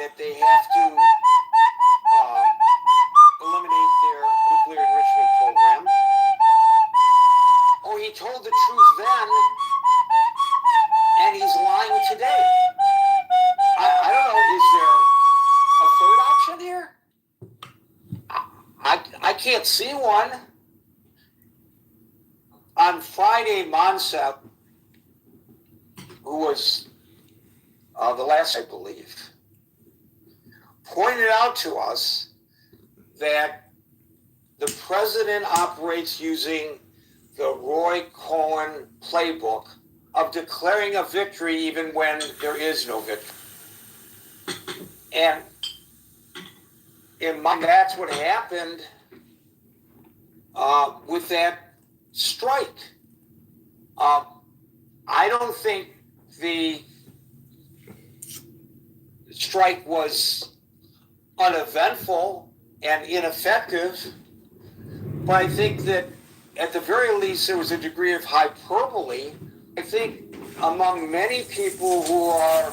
that they have to eliminate their nuclear enrichment program. Or he told the truth then, and he's lying today. I don't know, is there a third option here? I can't see one. On Friday, Monsep, who was the last, I believe, pointed out to us that the president operates using the Roy Cohn playbook of declaring a victory even when there is no victory. And in my, that's what happened with that strike. I don't think the strike was uneventful and ineffective, but I think that at the very least there was a degree of hyperbole. I think among many people who are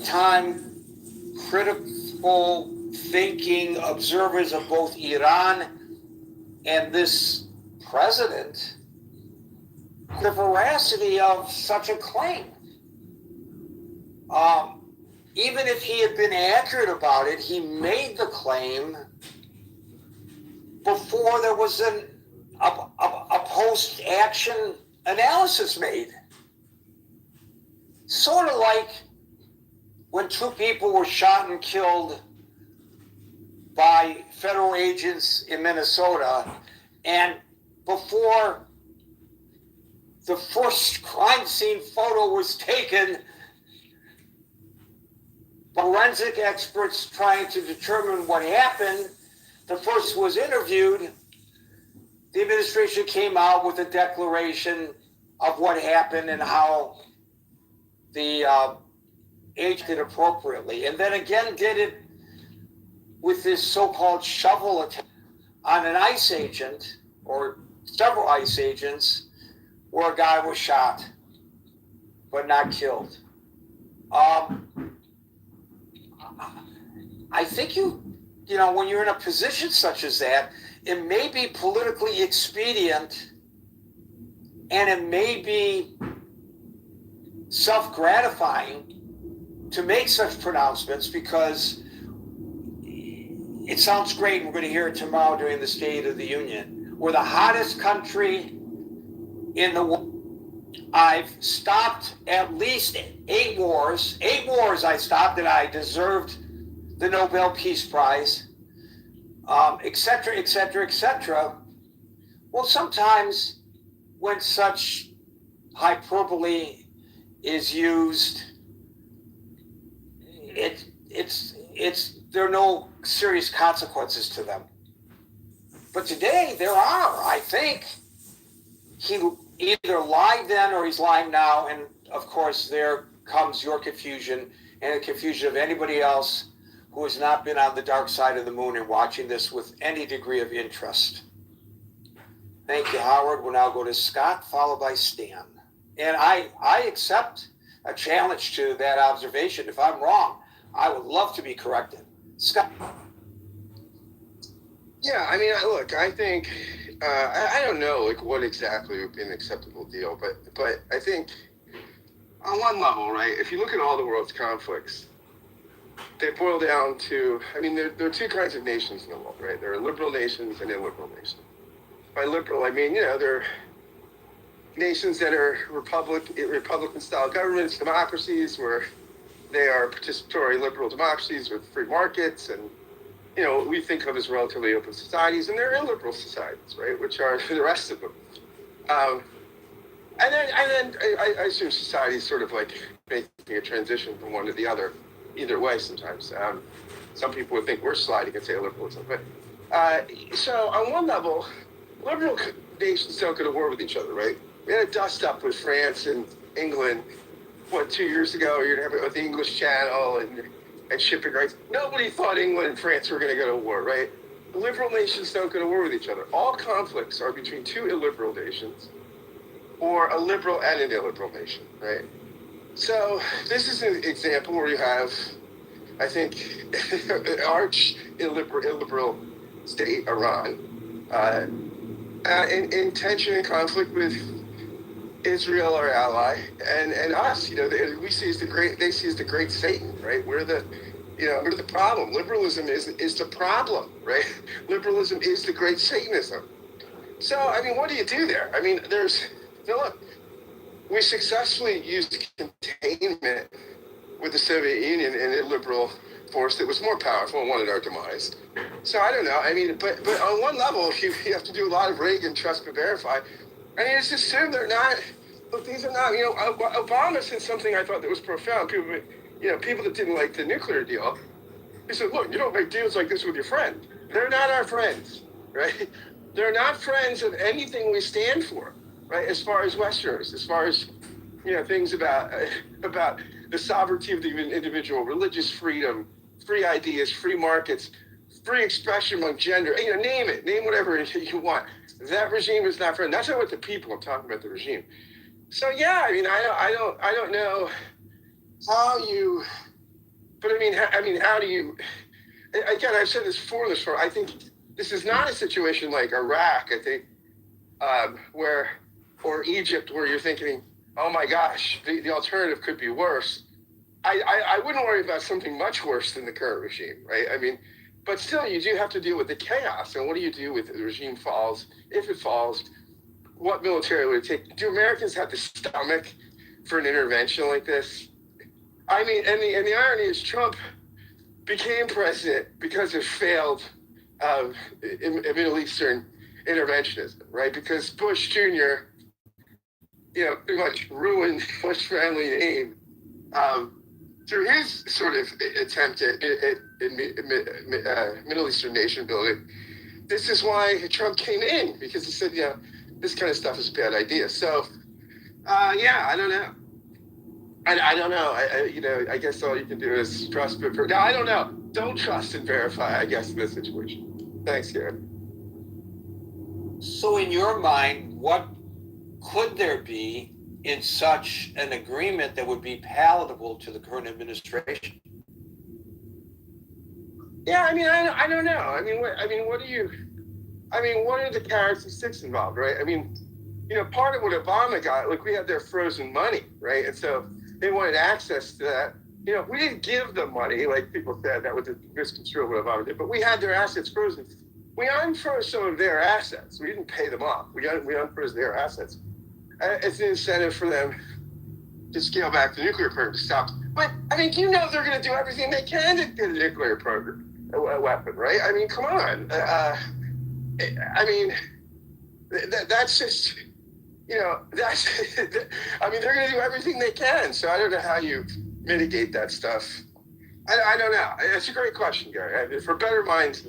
time critical thinking observers of both Iran and this president, the veracity of such a claim. Even if he had been accurate about it, he made the claim before there was a post-action analysis made. Sort of like when two people were shot and killed by federal agents in Minnesota, and before the first crime scene photo was taken, forensic experts trying to determine what happened, the first was interviewed, the administration came out with a declaration of what happened and how the agent did appropriately. And then again did it with this so-called shovel attack on an ICE agent, or several ICE agents, where a guy was shot but not killed. I think you know, when you're in a position such as that, it may be politically expedient and it may be self-gratifying to make such pronouncements because it sounds great. We're going to hear it tomorrow during the State of the Union. We're the hottest country in the world. I've stopped at least 8 wars. 8 wars I stopped, and I deserved the Nobel Peace Prize, et cetera, et cetera, et cetera. Well, sometimes when such hyperbole is used, there are no serious consequences to them. But today there are. I think he either lied then or he's lying now, and of course there comes your confusion and the confusion of anybody else who has not been on the dark side of the moon and watching this with any degree of interest. Thank you, Howard. We'll now go to Scott, followed by Stan. And I accept a challenge to that observation. If I'm wrong, I would love to be corrected. Scott. Yeah, I mean, look, I think, I don't know like what exactly would be an acceptable deal, but I think on one level, right, if you look at all the world's conflicts, they boil down to, I mean, there are 2 kinds of nations in the world, right? There are liberal nations and illiberal nations. By liberal, I mean, you know, there are nations that are Republican-style governments, democracies, where they are participatory liberal democracies with free markets and, you know, what we think of as relatively open societies, and there are illiberal societies, right, which are the rest of them. And then I assume society is sort of like making a transition from one to the other, either way sometimes. Some people would think we're sliding into illiberalism. But so on one level, liberal nations don't go to war with each other, right? We had a dust up with France and England, 2 years ago? You're going to have it with the English Channel and shipping rights. Nobody thought England and France were going to go to war, right? Liberal nations don't go to war with each other. All conflicts are between 2 illiberal nations or a liberal and an illiberal nation, right? So this is an example where you have, I think, an arch illiberal state, Iran, in tension and conflict with Israel, our ally, and us. We see as they see as the great Satan, right? We're the problem. Liberalism is the problem, right? Liberalism is the great Satanism. So, I mean, what do you do there? I mean, look, we successfully used containment with the Soviet Union and a liberal force that was more powerful and wanted our demise. So I don't know. I mean, but on one level, you have to do a lot of Reagan trust but verify. I mean, it's assumed they're not. Look, these are not. Obama said something I thought that was profound. People that didn't like the nuclear deal. He said, "Look, you don't make deals like this with your friend. They're not our friends, right? They're not friends of anything we stand for, right? As far as Westerners, as far as things about the sovereignty of the individual, religious freedom, free ideas, free markets, free expression among gender. Name whatever you want. That regime is not friend. That's not what the people. I'm talking about the regime. So yeah, I mean, I don't know how you. But I mean, how do you? Again, I've said this before. I think this is not a situation like Iraq. I think or Egypt, where you're thinking, oh my gosh, the alternative could be worse. I wouldn't worry about something much worse than the current regime, right? I mean, but still, you do have to deal with the chaos. And what do you do if the regime falls? If it falls, what military would it take? Do Americans have the stomach for an intervention like this? I mean, and the irony is Trump became president because of failed Middle Eastern interventionism, right? Because Bush Jr., pretty much ruined Bush family name through his sort of attempt at Middle Eastern nation building. This is why Trump came in, because he said, this kind of stuff is a bad idea. So, I don't know. I don't know. I guess all you can do is trust. But I don't know. Don't trust and verify, I guess, in this situation. Thanks, Gary. So in your mind, what could there be in such an agreement that would be palatable to the current administration? Yeah, I mean, I don't know. What are the characteristics involved, right? I mean, part of what Obama got, like we had their frozen money, right? And so they wanted access to that. We didn't give them money, like people said, that was a misconstrued what Obama did, but we had their assets frozen. We unfroze some of their assets. We didn't pay them off. We unfroze their assets. It's an incentive for them to scale back the nuclear program, to stop. But, they're going to do everything they can to get a nuclear program, a weapon, right? I mean, come on. That's just, they're going to do everything they can. So I don't know how you mitigate that stuff. I don't know. It's a great question, Gary. For better minds,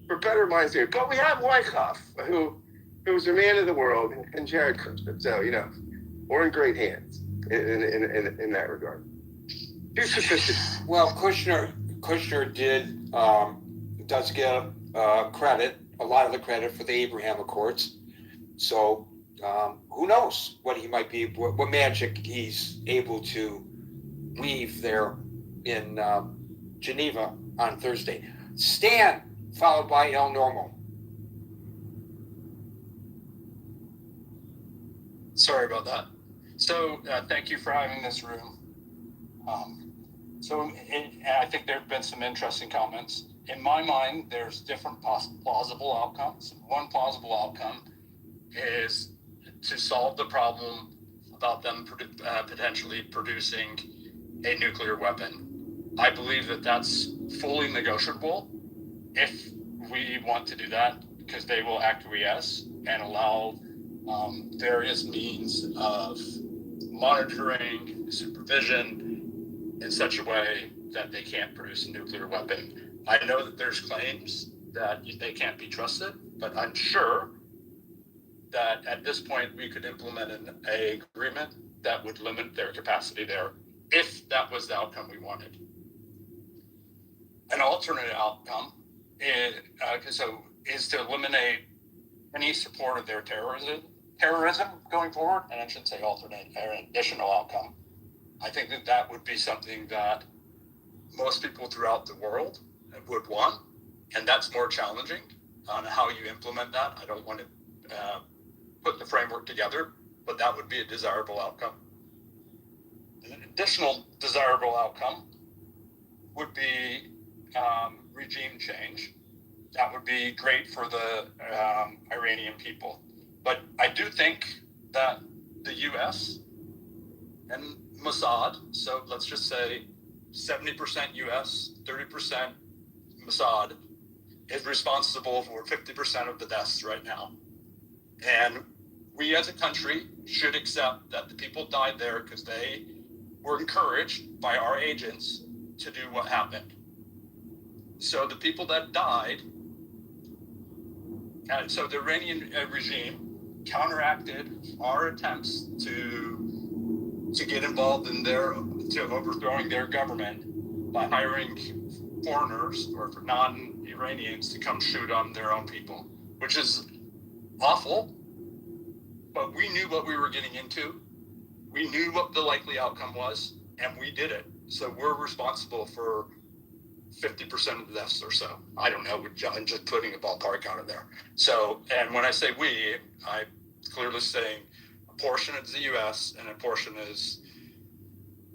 but we have Wyckoff, who was a man of the world, and Jared Kushner. So, we're in great hands in that regard. He's sophisticated. Well, Kushner does get credit, a lot of the credit for the Abraham Accords. So who knows what he might be, what magic he's able to weave there in Geneva on Thursday. Stan, followed by El Normo. Sorry about that. So thank you for having this room. I think there have been some interesting comments. In my mind, there's different plausible outcomes. One plausible outcome is to solve the problem about them potentially producing a nuclear weapon. I believe that that's fully negotiable if we want to do that, because they will acquiesce and allow various means of monitoring, supervision in such a way that they can't produce a nuclear weapon. I know that there's claims that they can't be trusted, but I'm sure that at this point we could implement an agreement that would limit their capacity there, if that was the outcome we wanted. An alternate outcome is to eliminate any support of their terrorism going forward, and I shouldn't say alternate, or an additional outcome, I think that would be something that most people throughout the world would want, and that's more challenging on how you implement that. I don't want to put the framework together, but that would be a desirable outcome. An additional desirable outcome would be regime change. That would be great for the Iranian people. But I do think that the U.S. and Mossad, so let's just say 70% U.S., 30% Mossad, is responsible for 50% of the deaths right now. And we as a country should accept that the people died there because they were encouraged by our agents to do what happened. So the people that died, so the Iranian regime counteracted our attempts to get involved in to overthrowing their government by hiring foreigners or for non-Iranians to come shoot on their own people, which is awful, but we knew what we were getting into. We knew what the likely outcome was, and we did it. So we're responsible for 50% of the deaths or so. I don't know, I'm just putting a ballpark out of there. So, and when I say we, I'm clearly saying a portion is the U.S. and a portion is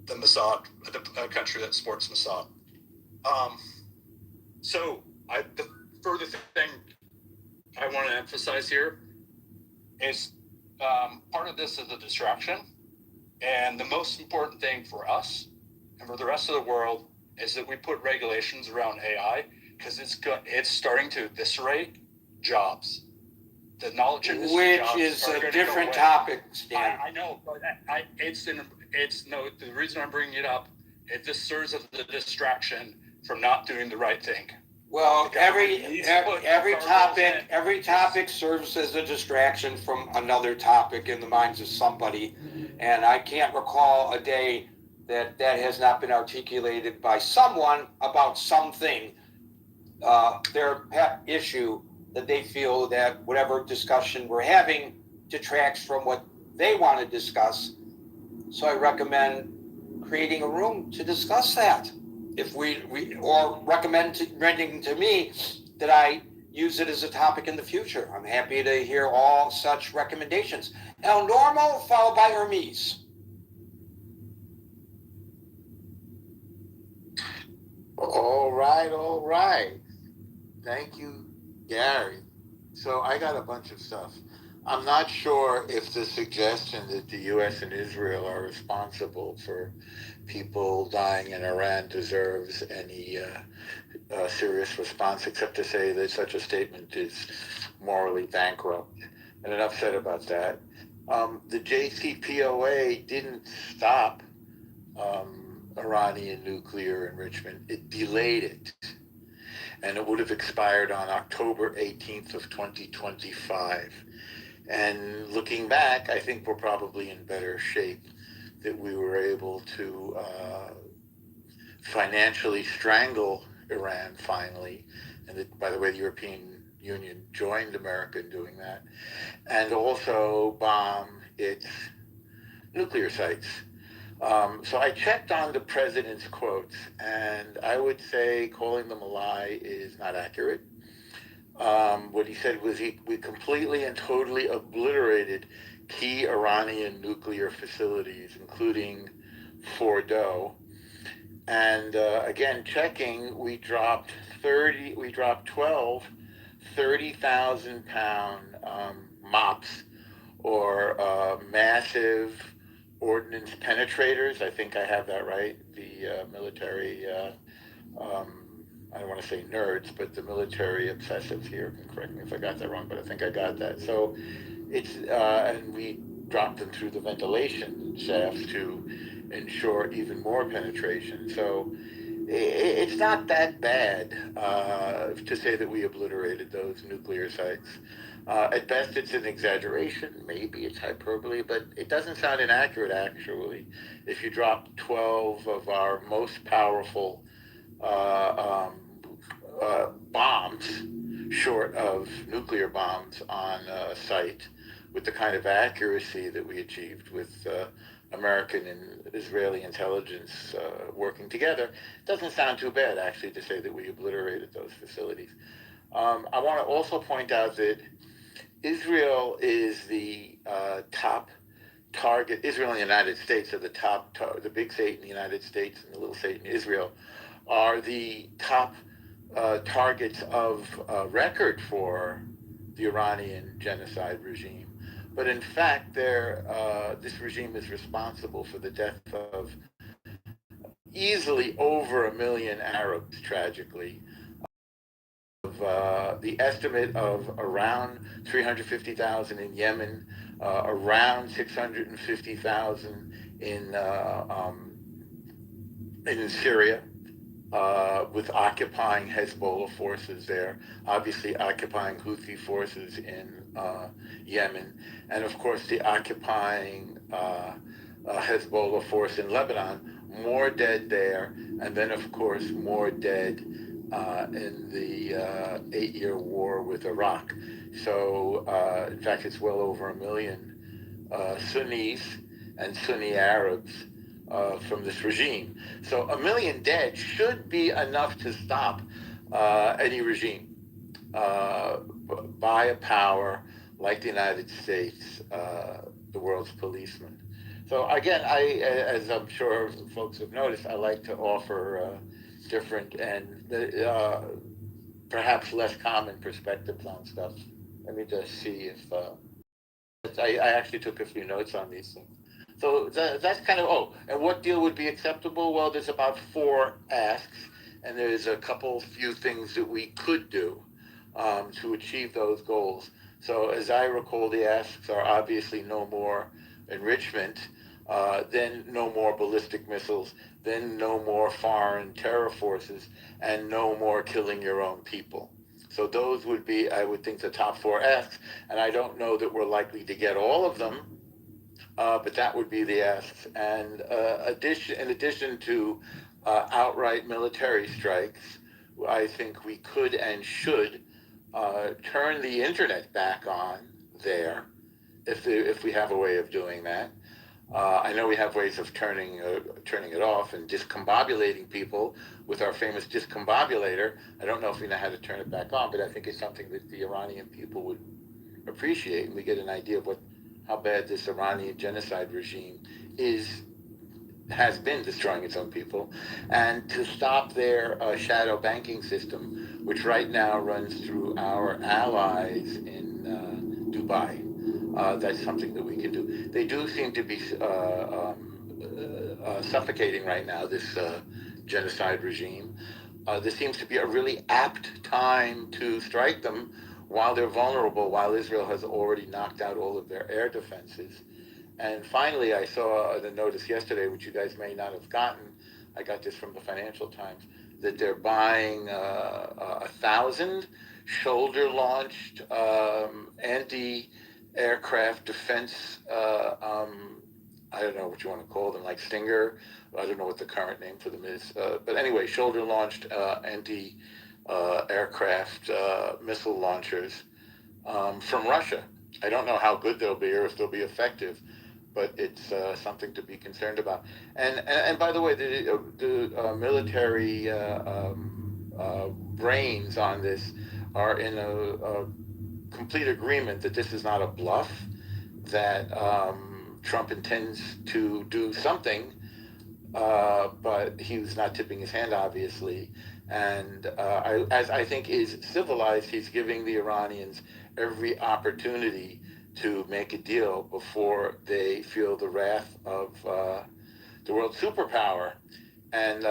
the Mossad, the country that supports Mossad. The further thing I want to emphasize here is part of this is a distraction. And the most important thing for us and for the rest of the world is that we put regulations around AI because it's starting to eviscerate jobs. The knowledge industry Which jobs is are a gonna different go away. topic, Stan. I know, but the reason I'm bringing it up, this serves as a distraction from not doing the right thing. Well, The every government needs to put topic serves as a distraction from another topic in the minds of somebody, and I can't recall a day that has not been articulated by someone about something, their pet issue that they feel that whatever discussion we're having detracts from what they want to discuss. So I recommend creating a room to discuss that. If we or recommending to me that I use it as a topic in the future. I'm happy to hear all such recommendations. El Normo, followed by Hermes. All right. Thank you, Gary. So I got a bunch of stuff. I'm not sure if the suggestion that the U.S. and Israel are responsible for people dying in Iran deserves any serious response, except to say that such a statement is morally bankrupt. And enough said about that. The JCPOA didn't stop Iranian nuclear enrichment. It delayed it. And it would have expired on October 18th of 2025. And looking back, I think we're probably in better shape that we were able to financially strangle Iran finally. And that, by the way, the European Union joined America in doing that. And also bomb its nuclear sites. So I checked on the president's quotes, and I would say calling them a lie is not accurate. What he said was we completely and totally obliterated key Iranian nuclear facilities, including Fordow. And again, checking, we dropped 12 30,000-pound MOPs, or massive ordnance penetrators. I think I have that right. The military, I don't want to say nerds, but the military obsessives here can correct me if I got that wrong, but I think I got that. So it's, and we dropped them through the ventilation shafts to ensure even more penetration. So it's not that bad to say that we obliterated those nuclear sites. At best, it's an exaggeration. Maybe it's hyperbole, but it doesn't sound inaccurate, actually. If you drop 12 of our most powerful bombs, short of nuclear bombs, on a site with the kind of accuracy that we achieved with American and Israeli intelligence working together. Doesn't sound too bad, actually, to say that we obliterated those facilities. I want to also point out that Israel is the top target. Israel and the United States are the top, the big state in the United States and the little state in Israel are the top targets of record for the Iranian genocide regime. But in fact, this regime is responsible for the death of easily over 1 million Arabs, tragically. The estimate of around 350,000 in Yemen, around 650,000 in Syria, with occupying Hezbollah forces there, obviously occupying Houthi forces in Yemen, and of course the occupying Hezbollah force in Lebanon. More dead there, and then of course more dead in the 8-year war with Iraq. So in fact it's well over 1 million Sunnis and Sunni Arabs from this regime. So 1 million dead should be enough to stop any regime by a power like the United States, the world's policeman. So again, as I'm sure folks have noticed, I like to offer different and perhaps less common perspectives on stuff. Let me just see if I actually took a few notes on these things. So that's kind of, and what deal would be acceptable? Well, there's about 4 asks, and there's a few things that we could do to achieve those goals. So as I recall, the asks are obviously no more enrichment, then no more ballistic missiles, then no more foreign terror forces, and no more killing your own people. So those would be, I would think, the top 4 asks, and I don't know that we're likely to get all of them, but that would be the asks. And in addition to outright military strikes, I think we could and should turn the internet back on there, if we have a way of doing that. I know we have ways of turning it off and discombobulating people with our famous discombobulator. I don't know if we know how to turn it back on, but I think it's something that the Iranian people would appreciate, and we get an idea of how bad this Iranian genocide regime has been destroying its own people, and to stop their shadow banking system, which right now runs through our allies in Dubai. That's something that we can do. They do seem to be suffocating right now, this genocide regime. This seems to be a really apt time to strike them while they're vulnerable, while Israel has already knocked out all of their air defenses. And finally, I saw the notice yesterday, which you guys may not have gotten. I got this from the Financial Times, that they're buying 1,000 shoulder-launched anti-aircraft defense, I don't know what you want to call them, like Stinger. I don't know what the current name for them is. But anyway, shoulder-launched anti-aircraft missile launchers from Russia. I don't know how good they'll be or if they'll be effective, but it's something to be concerned about. And by the way, the military brains on this are in a complete agreement that this is not a bluff, that Trump intends to do something, but he's not tipping his hand, obviously. And as I think is civilized, he's giving the Iranians every opportunity to make a deal before they feel the wrath of the world superpower. And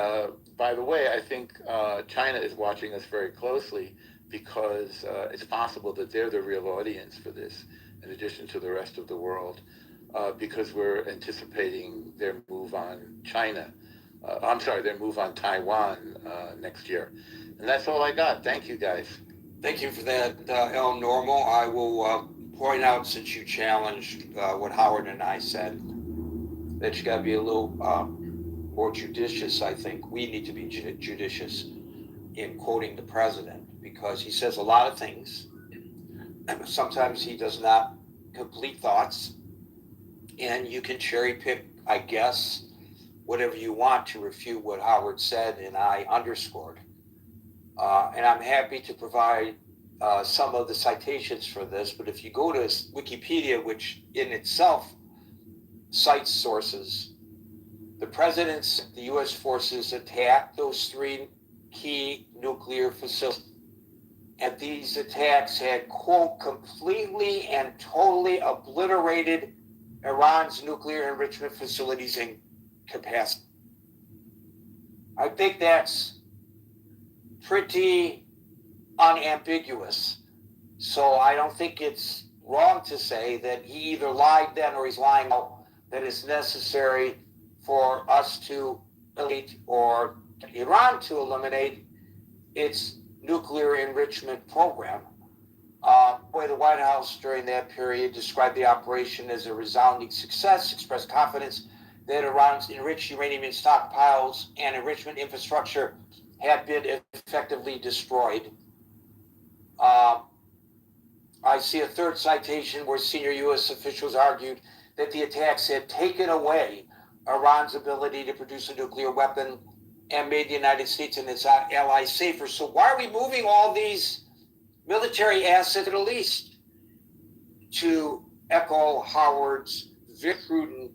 by the way, I think China is watching us very closely, because it's possible that they're the real audience for this, in addition to the rest of the world, because we're anticipating their move on their move on Taiwan next year. And that's all I got. Thank you, guys. Thank you for that, El Normo. I will point out, since you challenged what Howard and I said, that you got to be a little more judicious. I think we need to be judicious in quoting the president, because he says a lot of things. Sometimes he does not complete thoughts, and you can cherry pick I guess, whatever you want to refute what Howard said and I underscored. And I'm happy to provide some of the citations for this, but if you go to Wikipedia, which in itself cites sources, the U.S. forces attacked those 3 key nuclear facilities. And these attacks had, quote, completely and totally obliterated Iran's nuclear enrichment facilities and capacity. I think that's pretty unambiguous. So I don't think it's wrong to say that he either lied then or he's lying now, that it's necessary for us to eliminate or Iran to eliminate its nuclear enrichment program. The White House during that period described the operation as a resounding success, expressed confidence that Iran's enriched uranium stockpiles and enrichment infrastructure had been effectively destroyed. I see a third citation where senior U.S. officials argued that the attacks had taken away Iran's ability to produce a nuclear weapon and made the United States and its allies safer. So why are we moving all these military assets to the Middle East? To echo Howard's very prudent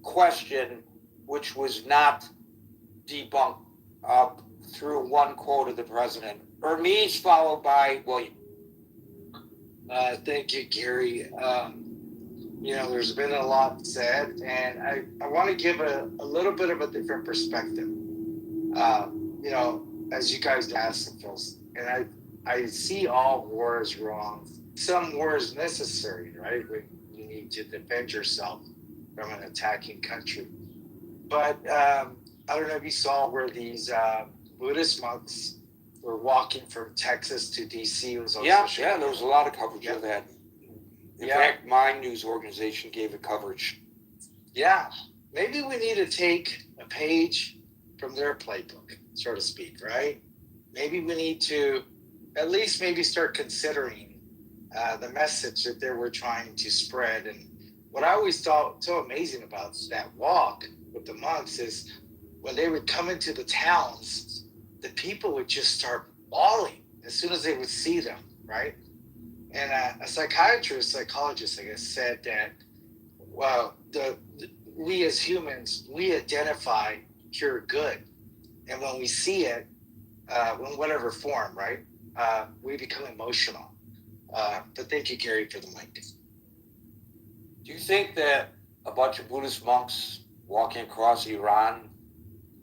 question, which was not debunked through one quote of the president. Hermes, followed by William. Thank you, Gary. There's been a lot said, and I want to give a little bit of a different perspective. As you guys asked, and I see all wars wrong. Some wars necessary, right? When you need to defend yourself from an attacking country. But I don't know if you saw where these Buddhist monks were walking from Texas to D.C. It was on social media. There was a lot of coverage of that. In fact, my news organization gave it coverage. Yeah, maybe we need to take a page from their playbook, so to speak, right? Maybe we need to at least maybe start considering the message that they were trying to spread. And what I always thought so amazing about that walk with the monks is when they would come into the towns, the people would just start bawling as soon as they would see them, right? And a psychologist, I guess, said that, well, we as humans, we identify pure good. And when we see it, in whatever form, right, we become emotional. But thank you, Gary, for the mic. Do you think that a bunch of Buddhist monks walking across Iran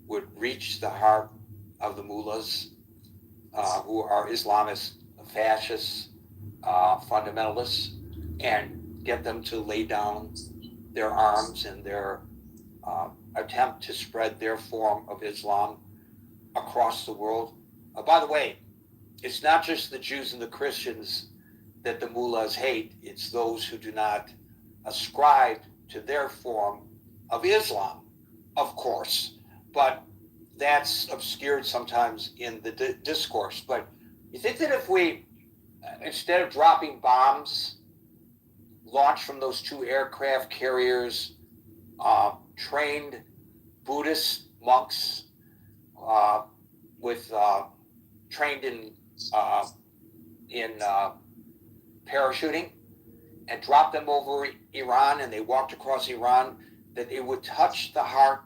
would reach the heart of the mullahs who are Islamist fascists, fundamentalists, and get them to lay down their arms in their attempt to spread their form of Islam across the world? By the way, it's not just the Jews and the Christians that the mullahs hate. It's those who do not ascribe to their form of Islam, of course. But that's obscured sometimes in the discourse. But you think that if we, instead of dropping bombs launched from those 2 aircraft carriers, trained Buddhist monks trained in parachuting, and dropped them over Iran, and they walked across Iran, that it would touch the heart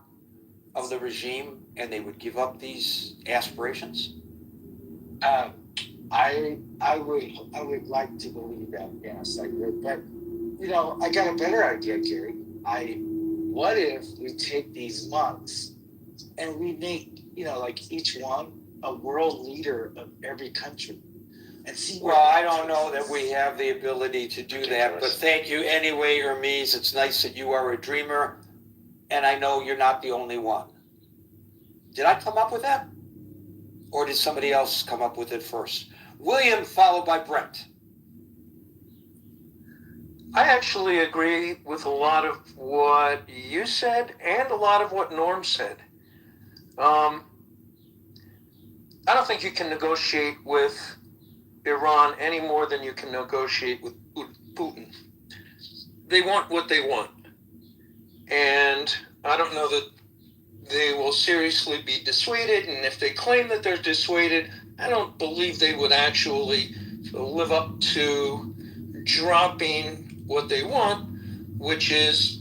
of the regime and they would give up these aspirations? I would like to believe that, yes, I would. But I got a better idea, Gary. What if we take these monks and we make like each one a world leader of every country, and see. Well, I don't know that we have the ability to do that, but thank you anyway, Hermes. It's nice that you are a dreamer, and I know you're not the only one. Did I come up with that? Or did somebody else come up with it first? William, followed by Brent. I actually agree with a lot of what you said and a lot of what Norm said. I don't think you can negotiate with Iran any more than you can negotiate with Putin. They want what they want. and I don't know that they will seriously be dissuaded. And if they claim that they're dissuaded, I don't believe they would actually live up to dropping what they want, which is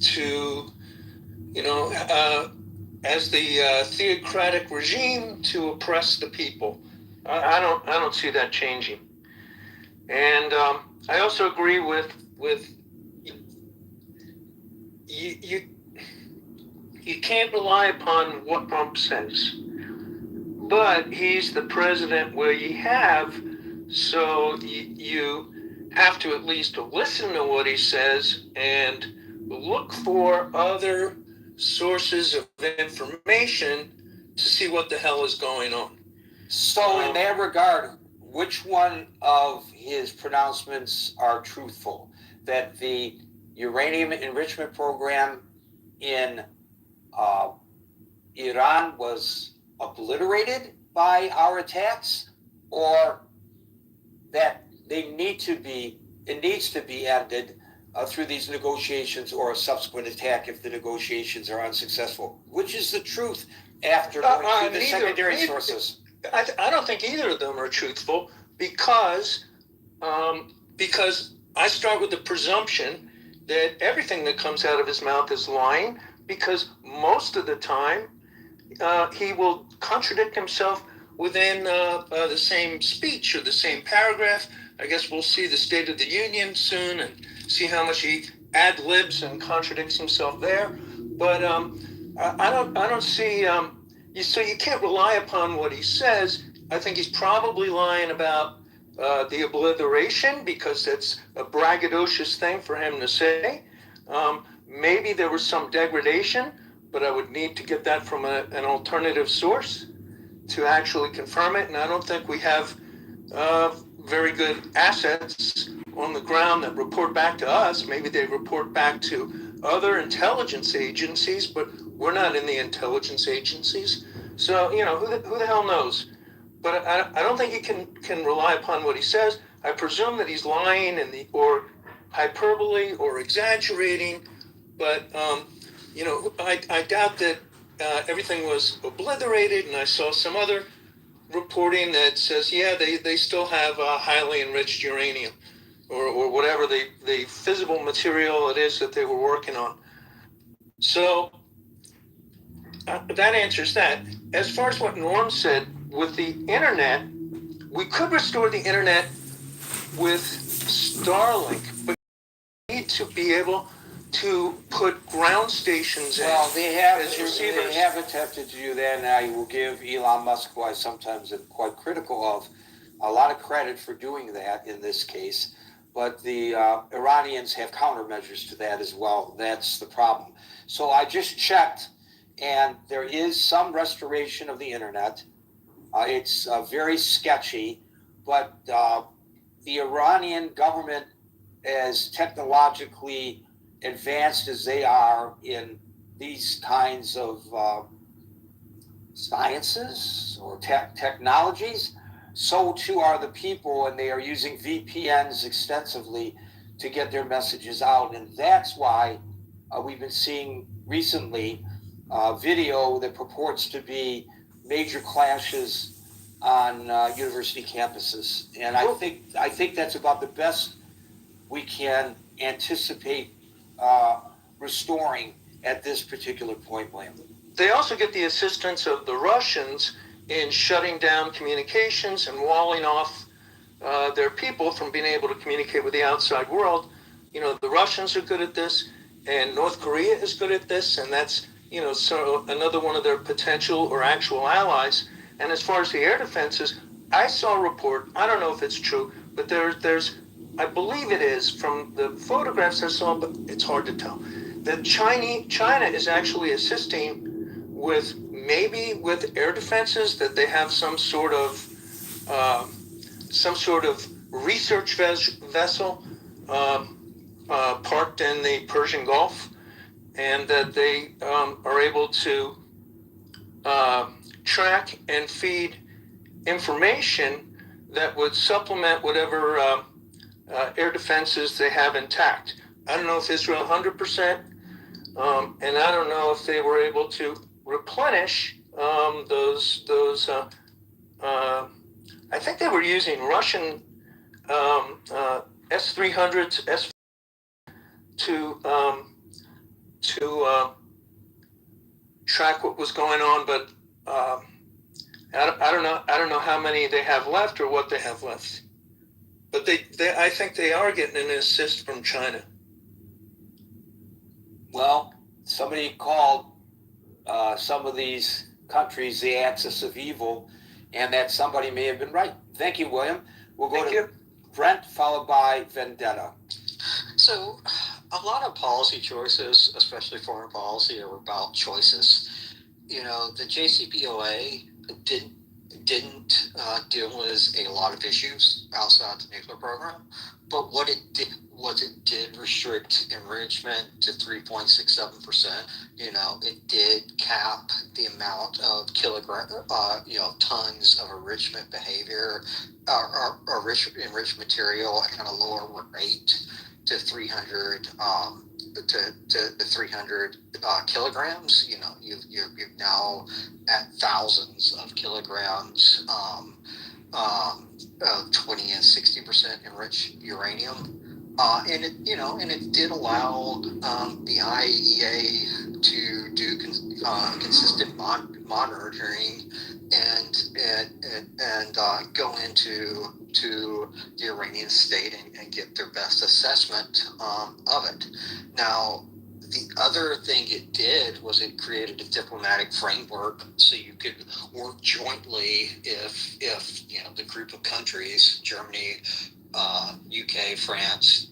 to, as the theocratic regime, to oppress the people. I don't see that changing. And I also agree with you. You can't rely upon what Trump says, but he's the president where you have, so you have to at least listen to what he says and look for other sources of information to see what the hell is going on. So in that regard, which one of his pronouncements are truthful? That the uranium enrichment program in Iran was obliterated by our attacks, or that it needs to be ended through these negotiations or a subsequent attack if the negotiations are unsuccessful? Which is the truth after going through the secondary sources? I don't think either of them are truthful because I start with the presumption that everything that comes out of his mouth is lying, because most of the time he will contradict himself within the same speech or the same paragraph. I guess we'll see the State of the Union soon and see how much he ad-libs and contradicts himself there. But I don't see. So you can't rely upon what he says. I think he's probably lying about the obliteration, because that's a braggadocious thing for him to say. Maybe there was some degradation, but I would need to get that from an alternative source to actually confirm it. And I don't think we have very good assets on the ground that report back to us. Maybe they report back to other intelligence agencies, but we're not in the intelligence agencies. So, who the hell knows? But I don't think you can rely upon what he says. I presume that he's lying or hyperbole or exaggerating, but I doubt that everything was obliterated. And I saw some other reporting that says, yeah, they still have highly enriched uranium or whatever the fissile material it is that they were working on. So that answers that. As far as what Norm said, with the internet, we could restore the internet with Starlink, but we need to be able to put ground stations in. Well, they have receivers. attempted to do that, and I will give Elon Musk, who I sometimes am quite critical of, a lot of credit for doing that in this case. But the Iranians have countermeasures to that as well. That's the problem. So I just checked, and there is some restoration of the internet. It's very sketchy, but the Iranian government, as technologically advanced as they are in these kinds of sciences or technologies, so too are the people, and they are using VPNs extensively to get their messages out. And that's why we've been seeing recently video that purports to be major clashes on university campuses. And I think that's about the best we can anticipate restoring at this particular point, William. They also get the assistance of the Russians in shutting down communications and walling off their people from being able to communicate with the outside world. The Russians are good at this, and North Korea is good at this, and that's, so another one of their potential or actual allies. And as far as the air defenses, I saw a report, I don't know if it's true, but there's I believe it is, from the photographs I saw, but it's hard to tell, that China is actually assisting with air defenses, that they have some sort of research vessel parked in the Persian Gulf, and that they are able to track and feed information that would supplement whatever air defenses they have intact. I don't know if Israel 100% and I don't know if they were able to replenish those. I think they were using Russian S-300s, S to track what was going on, but I don't know. I don't know how many they have left or what they have left. But I think they are getting an assist from China. Well, somebody called some of these countries the axis of evil, and that somebody may have been right. Thank you, William. We'll go to Brent, followed by Vendetta. So, a lot of policy choices, especially foreign policy, are about choices. You know, the JCPOA didn't deal with a lot of issues outside the nuclear program, but what it did was it did restrict enrichment to 3.67%. You know, it did cap the amount of tons of enrichment behavior or enriched material at a lower rate to 300 to 300 kilograms. You know, you're now at thousands of kilograms of 20 and 60% enriched uranium. And it did allow the IAEA to do consistent monitoring and go into the Iranian state and get their best assessment of it. Now, the other thing it did was it created a diplomatic framework so you could work jointly if the group of countries, Germany, UK, France,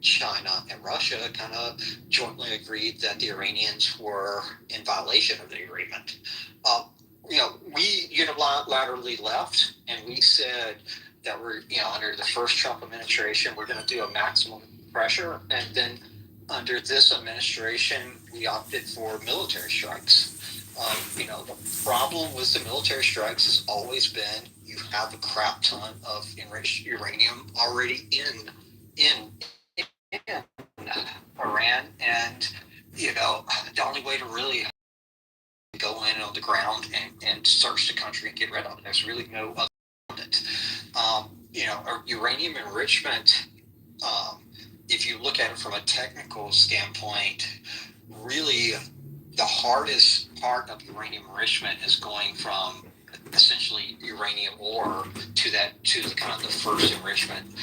China, and Russia kind of jointly agreed that the Iranians were in violation of the agreement. We unilaterally left, and we said that we're, under the first Trump administration, we're going to do a maximum pressure, and then under this administration, we opted for military strikes. The problem with the military strikes has always been you have a crap ton of enriched uranium already in Iran, and the only way to really go in on the ground and search the country and get rid of it. There's really no other way around it. Uranium enrichment, if you look at it from a technical standpoint, really the hardest part of uranium enrichment is going from essentially uranium ore to the kind of the first enrichment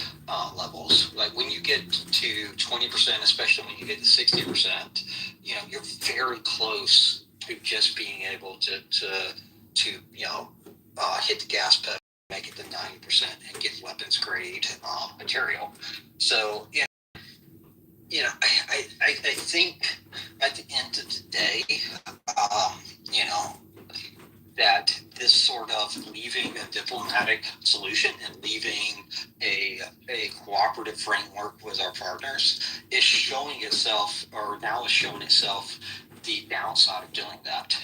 levels. Like when you get to 20%, especially when you get to 60%, you're very close to just being able to hit the gas pedal, make it to 90%, and get weapons grade material. So I think at the end of the day, that this sort of leaving a diplomatic solution and leaving a cooperative framework with our partners is showing itself, or now is showing itself, the downside of doing that.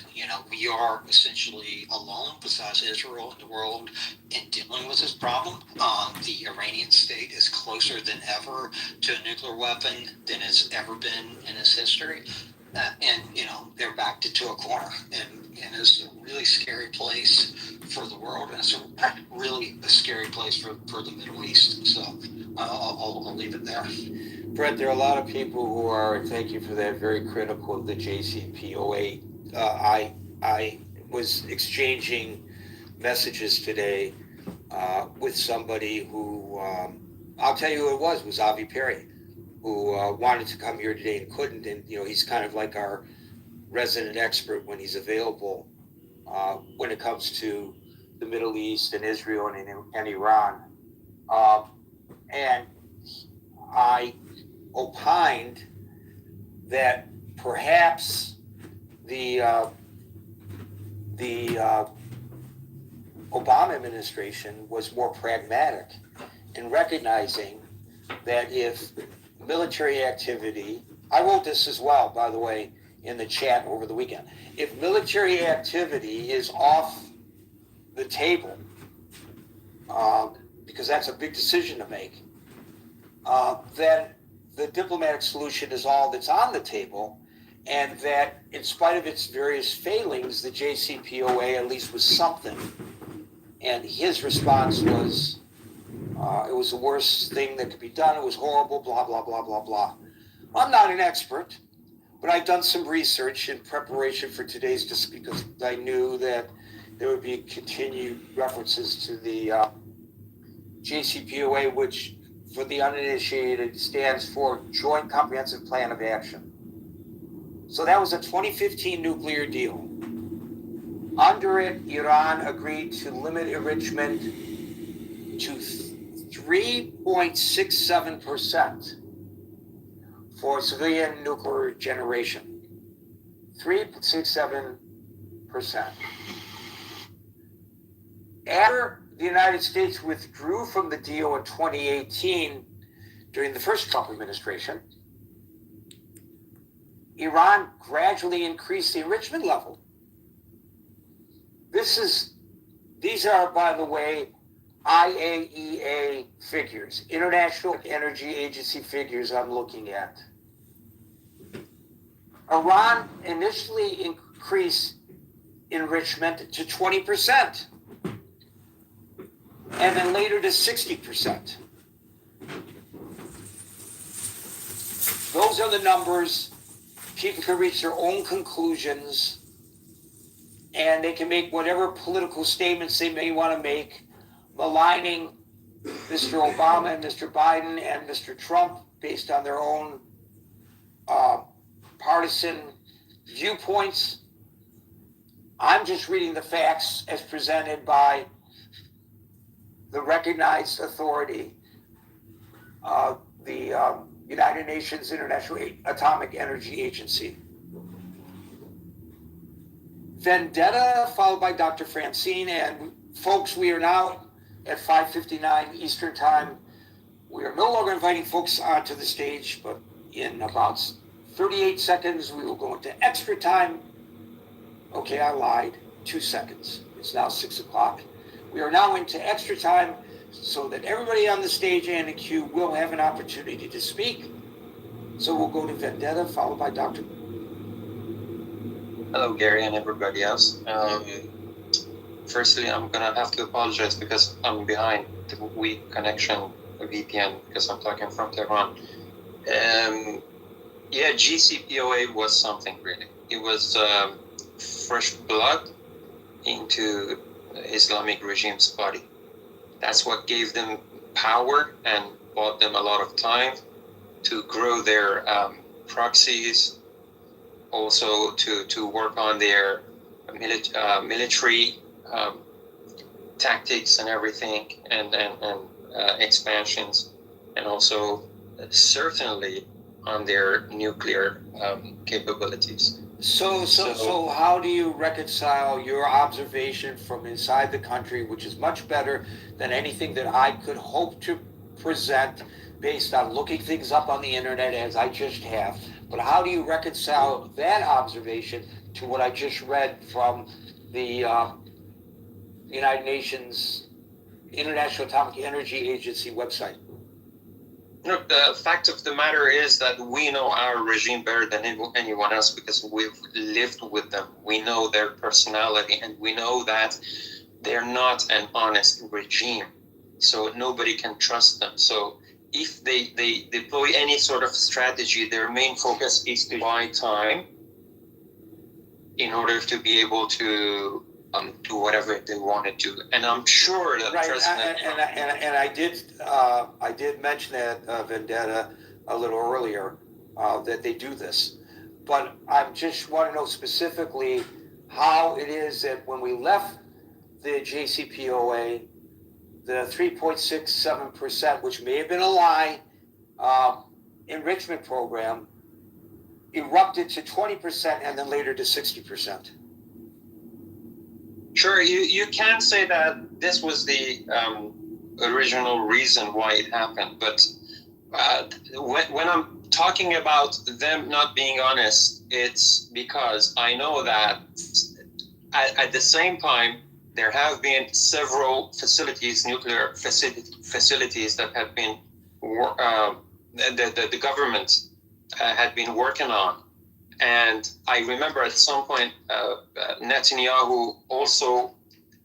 We are essentially alone besides Israel in the world in dealing with this problem. The Iranian state is closer than ever to a nuclear weapon than it's ever been in its history. And they're backed into a corner, and it's a really scary place for the world, and it's really a scary place for the Middle East. So I'll leave it there. Brett, there are a lot of people who are, thank you for that, very critical of the JCPOA. I was exchanging messages today with somebody who, I'll tell you who it was Avi Perry, who wanted to come here today and couldn't. And, he's kind of like our resident expert when he's available when it comes to the Middle East and Israel and Iran. And I opined that perhaps the Obama administration was more pragmatic in recognizing that if military activity, I wrote this as well, by the way, in the chat over the weekend, if military activity is off the table, because that's a big decision to make, then the diplomatic solution is all that's on the table, and that in spite of its various failings, the JCPOA at least was something. And his response was, it was the worst thing that could be done. It was horrible, blah, blah, blah, blah, blah. I'm not an expert, but I've done some research in preparation for today's discussion because I knew that there would be continued references to the JCPOA, which for the uninitiated stands for Joint Comprehensive Plan of Action. So that was a 2015 nuclear deal. Under it, Iran agreed to limit enrichment to 3.67% for civilian nuclear generation. 3.67%. After the United States withdrew from the deal in 2018 during the first Trump administration, Iran gradually increased the enrichment level. These are, by the way, IAEA figures, International Energy Agency figures I'm looking at. Iran initially increased enrichment to 20%, and then later to 60%. Those are the numbers. People can reach their own conclusions, and they can make whatever political statements they may want to make, maligning Mr. Obama and Mr. Biden and Mr. Trump based on their own partisan viewpoints. I'm just reading the facts as presented by the recognized authority, the United Nations International Atomic Energy Agency. Vendetta, followed by Dr. Francine. And folks, we are now at 5:59 Eastern Time. We are no longer inviting folks onto the stage, but in about 38 seconds, we will go into extra time. Okay, I lied. 2 seconds. It's now 6 o'clock. We are now into extra time so that everybody on the stage and the queue will have an opportunity to speak. So we'll go to Vendetta, followed by Dr. Hello, Gary, and everybody else. Firstly, I'm gonna have to apologize because I'm behind the weak connection VPN because I'm talking from Tehran. Yeah, GCPOA was something really. It was fresh blood into Islamic regime's body. That's what gave them power and bought them a lot of time to grow their proxies, also to work on their military tactics and everything, and expansions, and also certainly on their nuclear capabilities. So how do you reconcile your observation from inside the country, which is much better than anything that I could hope to present based on looking things up on the internet as I just have, but how do you reconcile that observation to what I just read from the United Nations International Atomic Energy Agency website? Look, the fact of the matter is that we know our regime better than anyone else because we've lived with them. We know their personality, and we know that they're not an honest regime. So nobody can trust them. So if they deploy any sort of strategy, their main focus is to buy time in order to be able to do whatever they want to do. And I'm sure that President I did mention that Vendetta a little earlier that they do this, but I just want to know specifically how it is that when we left the JCPOA, the 3.67%, which may have been a lie, enrichment program erupted to 20% and then later to 60%. Sure, you can say that this was the original reason why it happened, but when I'm talking about them not being honest, it's because I know that at the same time, there have been several facilities, nuclear facilities that have been, the government had been working on, And I remember at some point, Netanyahu also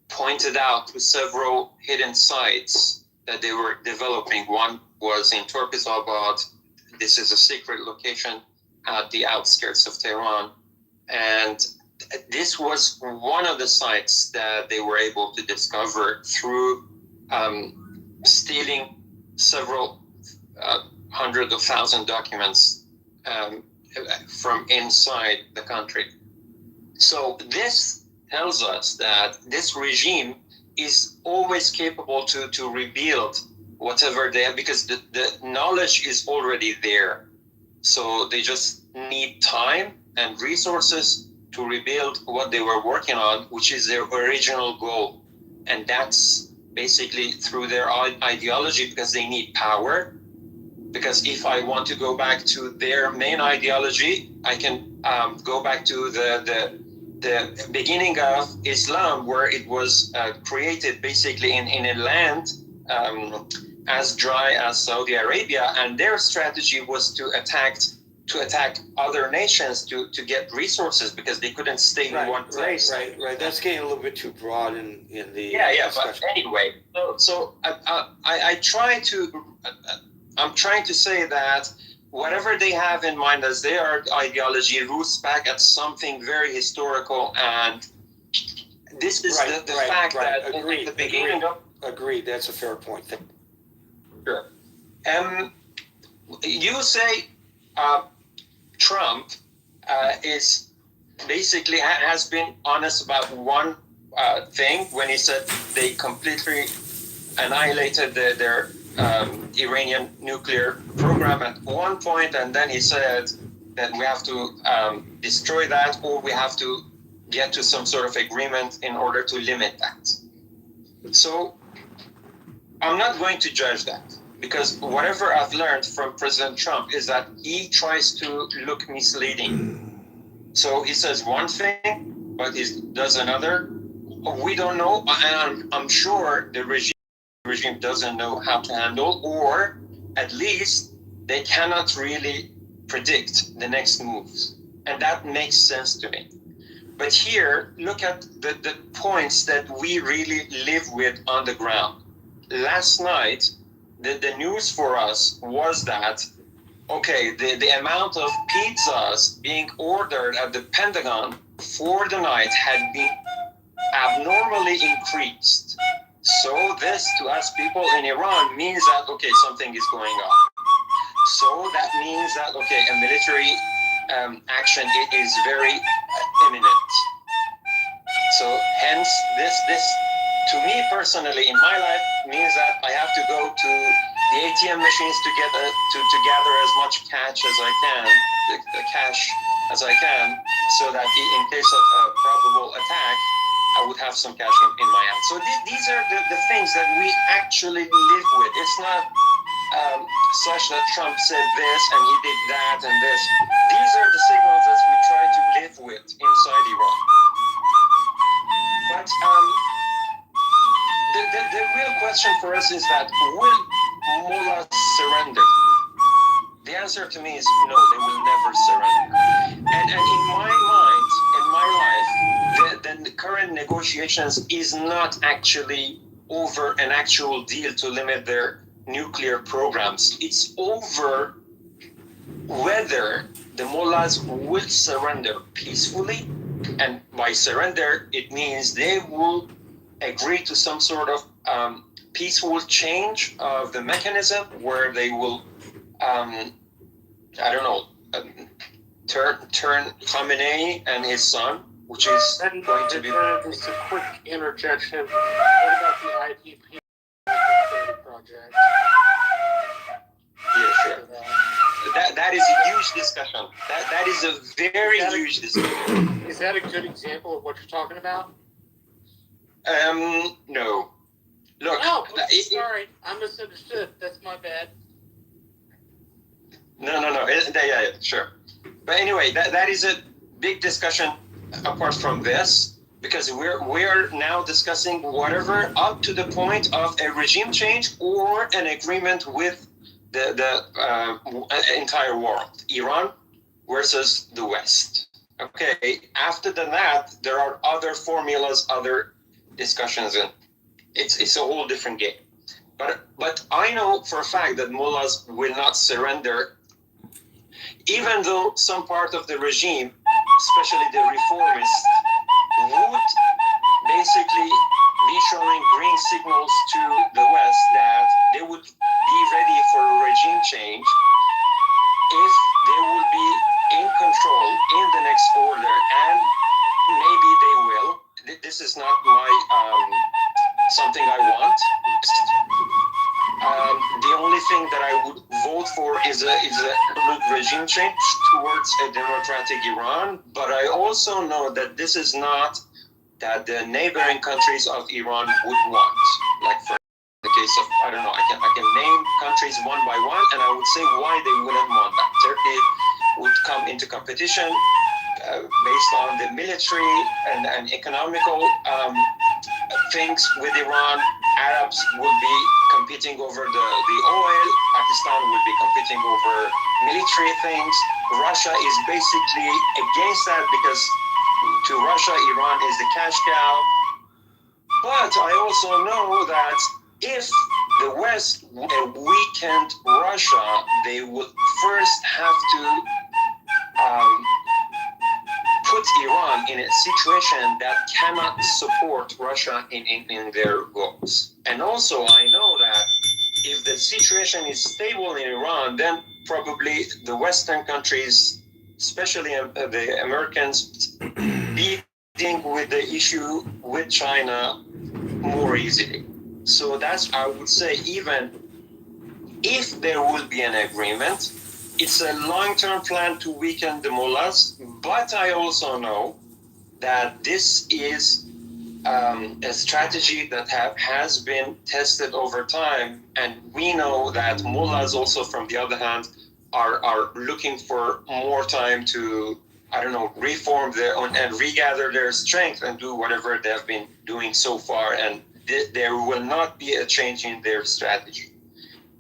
pointed out to several hidden sites that they were developing. One was in Turkisabad. This is a secret location at the outskirts of Tehran. And this was one of the sites that they were able to discover through stealing several hundred of thousand documents from inside the country. So this tells us that this regime is always capable to rebuild whatever they have, because the knowledge is already there. So they just need time and resources to rebuild what they were working on, which is their original goal. And that's basically through their ideology, because they need power. Because if I want to go back to their main ideology, I can go back to the beginning of Islam, where it was created basically in a land as dry as Saudi Arabia, and their strategy was to attack other nations to get resources, because they couldn't stay in one place. Right. That's getting a little bit too broad in the But anyway, so I'm trying to say that whatever they have in mind as their ideology roots back at something very historical, and this is the fact that agreed, in the beginning of... Agreed, that's a fair point. Sure. You say Trump is basically has been honest about one thing when he said they completely annihilated their Iranian nuclear program at one point, and then he said that we have to destroy that, or we have to get to some sort of agreement in order to limit that. So I'm not going to judge that, because whatever I've learned from President Trump is that he tries to look misleading. So he says one thing, but he does another. We don't know, and I'm sure the regime doesn't know how to handle, or at least they cannot really predict the next moves. And that makes sense to me. But here, look at the points that we really live with on the ground. Last night, the news for us was that, okay, the amount of pizzas being ordered at the Pentagon for the night had been abnormally increased. So this, to us people in Iran, means that, okay, something is going on. So that means that, okay, a military action is very imminent. So hence, this to me personally in my life means that I have to go to the ATM machines to get to gather as much cash as I can, the cash as I can, so that in case of a probable attack, I would have some cash in my hand. So these are the things that we actually live with. It's not such that Trump said this and he did that and this. These are the signals that we try to live with inside Iran. But the real question for us is that, will mullahs surrender? The answer to me is no, they will never surrender. And in my mind, in my life, the current negotiations is not actually over an actual deal to limit their nuclear programs. It's over whether the mullahs will surrender peacefully. And by surrender, it means they will agree to some sort of peaceful change of the mechanism where they will, turn Khamenei and his son, which is going to be... Just a quick interjection. What about the IPP project? Yeah, sure. That is a huge discussion. That is a very huge discussion. Is that a good example of what you're talking about? No. Look. Oh, sorry. I misunderstood. That's my bad. No. Yeah, sure. But anyway, that is a big discussion apart from this, because we're now discussing whatever up to the point of a regime change or an agreement with the entire world. Iran versus the West. Okay, after that, there are other formulas, other discussions, and it's a whole different game. But I know for a fact that mullahs will not surrender, even though some part of the regime, especially the reformists, would basically be showing green signals to the West that they would be ready for a regime change if they will be in control in the next order, and maybe they will. This is not my something I want. The only thing that I would vote for is a regime change towards a democratic Iran. But I also know that this is not that the neighboring countries of Iran would want. Like for the case of, I don't know, I can name countries one by one, and I would say why they wouldn't want that. Turkey would come into competition based on the military and economical things with Iran. Arabs will be competing over the oil. Pakistan will be competing over military things. Russia is basically against that because to Russia, Iran is the cash cow. But I also know that if the West weakened Russia, they would first have to put Iran in a situation that cannot support Russia in their goals. And also, I know that if the situation is stable in Iran, then probably the Western countries, especially the Americans, be dealing with the issue with China more easily. So that's, I would say, even if there will be an agreement, it's a long-term plan to weaken the mullahs, but I also know that this is a strategy that has been tested over time, and we know that mullahs also, from the other hand, are looking for more time to, I don't know, reform their own and regather their strength and do whatever they have been doing so far, and there will not be a change in their strategy.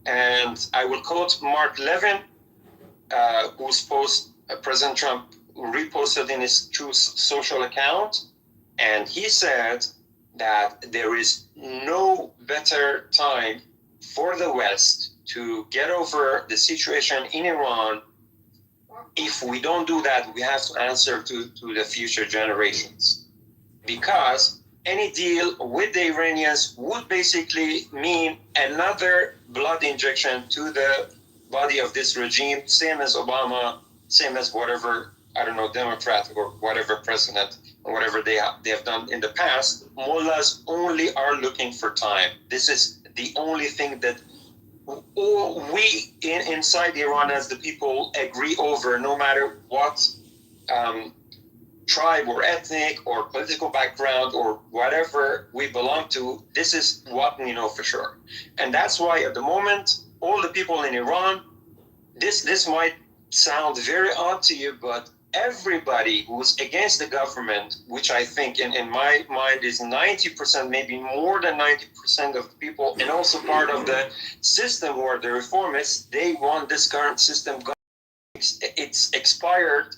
And I will quote Mark Levin, whose post President Trump reposted in his Truth social account, and he said that there is no better time for the West to get over the situation in Iran. If we don't do that, we have to answer to the future generations, because any deal with the Iranians would basically mean another blood injection to the body of this regime, same as Obama, same as whatever, I don't know, Democrat or whatever president, or whatever they have done in the past. Mullahs only are looking for time. This is the only thing that we inside Iran as the people agree over, no matter what tribe or ethnic or political background or whatever we belong to. This is what we know for sure. And that's why at the moment, all the people in Iran, this might sound very odd to you, but everybody who's against the government, which I think in my mind is 90%, maybe more than 90% of the people, and also part of the system who are the reformists, they want this current system gone. It's expired.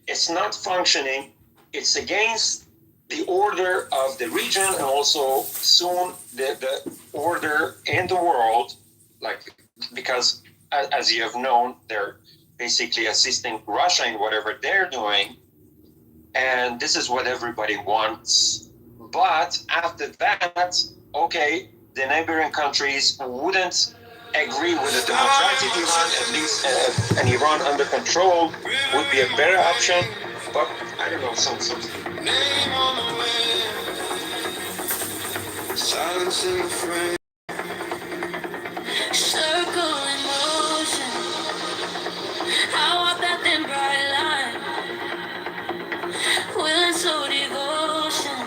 It's not functioning. It's against the order of the region, and also soon the order in the world, like, because as you have known, they're basically assisting Russia in whatever they're doing. And this is what everybody wants. But after that, okay, the neighboring countries wouldn't agree with a democratic Iran. At least an Iran under control would be a better option. But I don't know, some name on the wind, silence in the frame. Circle in motion, how about them bright lines? Will and so devotion,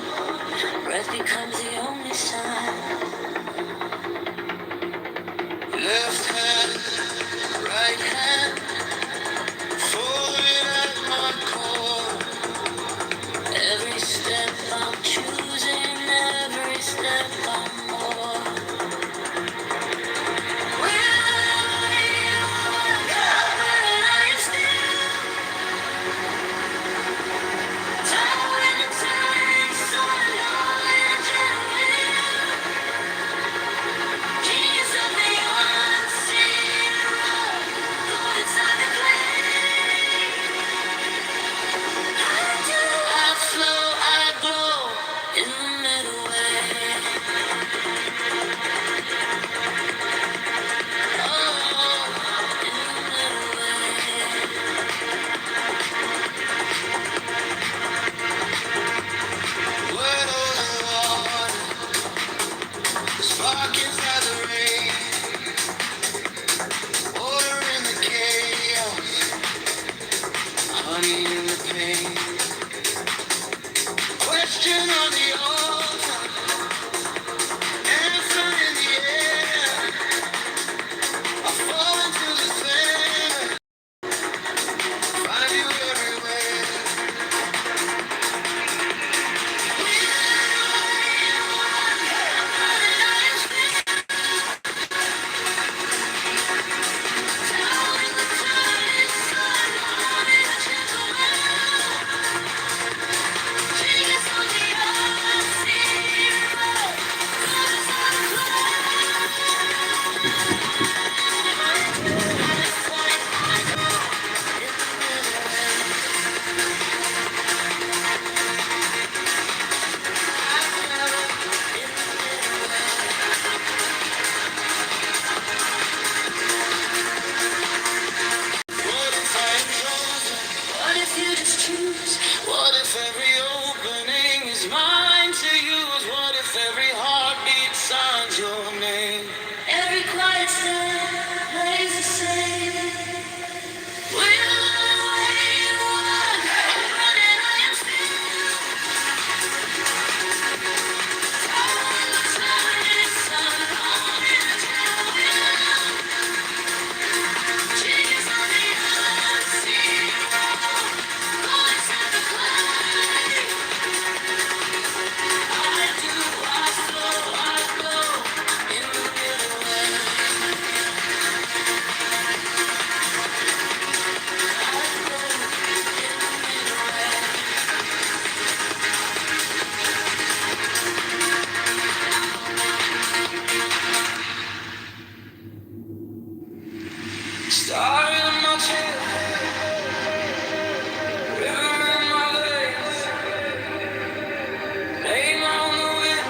breath becomes the only sign. Left hand, right hand, folded at my core. Every step I'm choosing, every step I'm more. When I am still stuck inside the rain, water in the chaos, honey in the pain. Question on the altar, answer in the air. I fall into the sand, find you everywhere. What if you just choose? What if every opening is mine to use? What if every heartbeat signs your name? Every quiet step plays the same. We'll wait one, running I am still. Following the turning sun, on in the tailwind. Genius on the unseen road, bullets in the clay. I do, I flow, I glow in the middle way. Star in my tail, river in my veins, name on the wind.